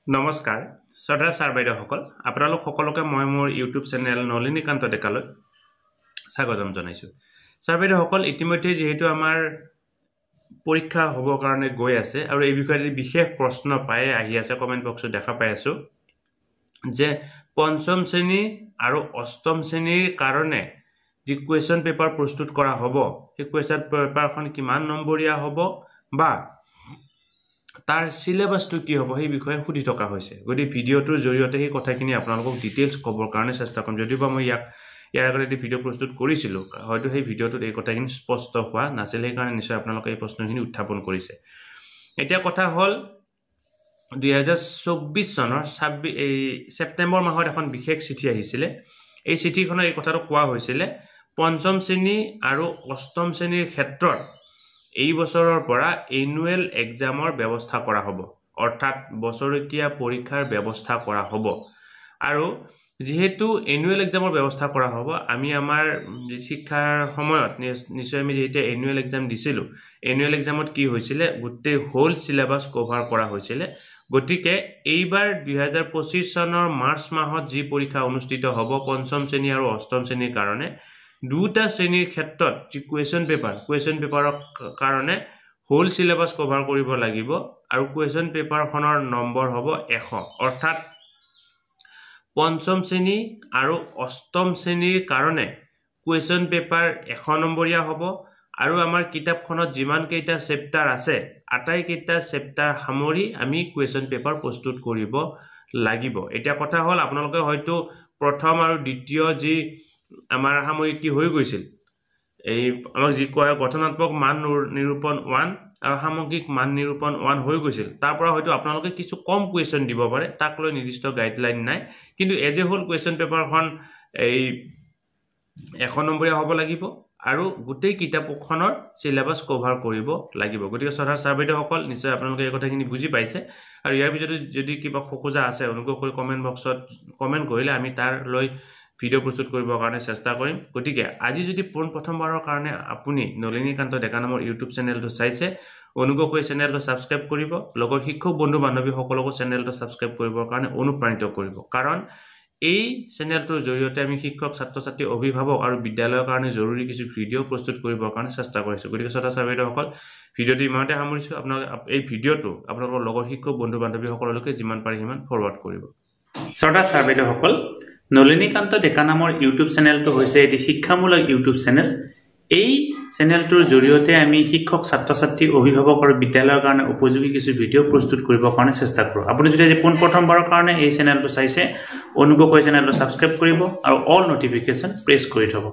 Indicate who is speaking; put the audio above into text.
Speaker 1: নমস্কাৰ শ্ৰদ্ধা ছাৰ বাইদেউসকল আপোনালোক সকলোকে মই মোৰ ইউটিউব চেনেল নলিনীকান্ত ডেকালৈ স্বাগতম জনাইছোঁ। ছাৰ বাইদেউসকল ইতিমধ্যে যেহেতু আমাৰ পৰীক্ষা হ'বৰ কাৰণে গৈ আছে আৰু এই বিষয়ে বিশেষ প্ৰশ্ন পাই আহি আছে, কমেণ্ট বক্সত দেখা পাই আছোঁ যে পঞ্চম শ্ৰেণী আৰু অষ্টম শ্ৰেণীৰ কাৰণে যি কুৱেশ্যন পেপাৰ প্ৰস্তুত কৰা হ'ব সেই কুৱেশ্যন পেপাৰখন কিমান নম্বৰীয়া হ'ব বা তাৰ সিলেবাসটো কি হ'ব সেই বিষয়ে সুধি থকা হৈছে। গতি ভিডিঅ'টোৰ জৰিয়তে সেই কথাখিনি আপোনালোকক ডিটেইলছ ক'বৰ কাৰণে চেষ্টা কৰিম। যদিও মই ইয়াৰ আগতে এটি ভিডিঅ' প্ৰস্তুত কৰিছিলোঁ, হয়তো সেই ভিডিঅ'টোত এই কথাখিনি স্পষ্ট হোৱা নাছিল, সেইকাৰণে নিশ্চয় আপোনালোকে এই প্ৰশ্নখিনি উত্থাপন কৰিছে। এতিয়া কথা হ'ল 2024 চনৰ ছেপ্টেম্বৰ মাহত এখন বিশেষ চিঠি আহিছিলে। এই চিঠিখনত এই কথাটো কোৱা হৈছিলে পঞ্চম শ্ৰেণী আৰু অষ্টম শ্ৰেণীৰ ক্ষেত্ৰত এই বছৰৰ পৰা এনুৱেল এক্সামৰ ব্যৱস্থা কৰা হ'ব, অৰ্থাৎ বছৰেকীয়া পৰীক্ষাৰ ব্যৱস্থা কৰা হ'ব। আৰু যেহেতু এনুৱেল এক্সামৰ ব্যৱস্থা কৰা হ'ব, আমি আমাৰ শিক্ষাৰ সময়ত নিশ্চয় আমি যেতিয়া এনুৱেল এক্সাম দিছিলোঁ, এনুৱেল এক্সামত কি হৈছিলে গোটেই হোল চিলেবাছ কভাৰ কৰা হৈছিলে। গতিকে এইবাৰ 2025 চনৰ মাৰ্চ মাহত যি পৰীক্ষা অনুষ্ঠিত হ'ব পঞ্চম শ্ৰেণী আৰু অষ্টম শ্ৰেণীৰ কাৰণে, দুটা শ্ৰেণীৰ ক্ষেত্ৰত যি কুৱেশ্যন পেপাৰৰ কাৰণে হোল চিলেবাছ কভাৰ কৰিব লাগিব আৰু কুৱেশ্যন পেপাৰখনৰ নম্বৰ হ'ব 100, অৰ্থাৎ পঞ্চম শ্ৰেণী আৰু অষ্টম শ্ৰেণীৰ কাৰণে কুৱেশ্যন পেপাৰ 100 নম্বৰীয়া হ'ব। আৰু আমাৰ কিতাপখনত যিমান কেইটা চেপ্টাৰ আছে আটাইকেইটা চেপ্টাৰ সামৰি আমি কুৱেশ্যন পেপাৰ প্ৰস্তুত কৰিব লাগিব। এতিয়া কথা হ'ল আপোনালোকে হয়তো প্ৰথম আৰু দ্বিতীয় যি আমাৰ সাময়িকী হৈ গৈছিল, এই আমাক যি কোৱা গঠনাত্মক মান নিৰূপণ 1 আৰু সামগ্ৰিক মান নিৰূপণ 1 হৈ গৈছিল, তাৰ পৰা হয়তো আপোনালোকে কিছু কম কুৱেশ্যন দিব পাৰে, তাক লৈ নিৰ্দিষ্ট গাইডলাইন নাই। কিন্তু এজ এ হোল কুৱেশ্যন পেপাৰখন এই 100 নম্বৰীয়া হ'ব লাগিব আৰু গোটেই কিতাপখনৰ চিলেবাছ কভাৰ কৰিব লাগিব। গতিকে শ্ৰদ্ধা ছাৰ বাইদেউসকল নিশ্চয় আপোনালোকে এই কথাখিনি বুজি পাইছে। আৰু ইয়াৰ ভিতৰত যদি কিবা খোকোজা আছে অনুগ্ৰহ কৰি কমেণ্ট বক্সত কমেণ্ট কৰিলে আমি তাৰ লৈ ভিডিঅ' প্ৰস্তুত কৰিবৰ কাৰণে চেষ্টা কৰিম। গতিকে আজি যদি প্ৰথমবাৰৰ কাৰণে আপুনি নলিনীকান্ত ডেকা নামৰ ইউটিউব চেনেলটো চাইছে, অনুগ্ৰহ কৰি চেনেলটো ছাবস্ক্ৰাইব কৰিব, লগৰ শিক্ষক বন্ধু বান্ধৱীসকলকো চেনেলটো ছাবস্ক্ৰাইব কৰিবৰ কাৰণে অনুপ্ৰাণিত কৰিব। কাৰণ এই চেনেলটোৰ জৰিয়তে আমি শিক্ষক, ছাত্ৰ ছাত্ৰী, অভিভাৱক আৰু বিদ্যালয়ৰ কাৰণে জৰুৰী কিছু ভিডিঅ' প্ৰস্তুত কৰিবৰ কাৰণে চেষ্টা কৰিছোঁ। গতিকে শ্ৰদ্ধা ছাৰ বাইদেউসকল ভিডিঅ'টো ইমানতে সামৰিছোঁ। এই ভিডিঅ'টো আপোনালোকৰ লগৰ শিক্ষক বন্ধু বান্ধৱীসকললৈকে যিমান পাৰে সিমান ফৰৱাৰ্ড কৰিব। শ্ৰদ্ধা ছাৰ বাইদেউসকল, নলিনীকান্ত ডেকা নামৰ ইউটিউব চেনেলটো হৈছে এটি শিক্ষামূলক ইউটিউব চেনেল। এই চেনেলটোৰ জৰিয়তে আমি শিক্ষক, ছাত্ৰ ছাত্ৰী, অভিভাৱক আৰু বিদ্যালয়ৰ কাৰণে উপযোগী কিছু ভিডিঅ' প্ৰস্তুত কৰিবৰ কাৰণে চেষ্টা কৰোঁ। আপুনি যদি আজি প্ৰথমবাৰৰ কাৰণে এই চেনেলটো চাইছে, অনুগ্ৰহ কৰি চেনেলটো ছাবস্ক্ৰাইব কৰিব আৰু অল নটিফিকেশ্যন প্ৰেছ কৰি থ'ব।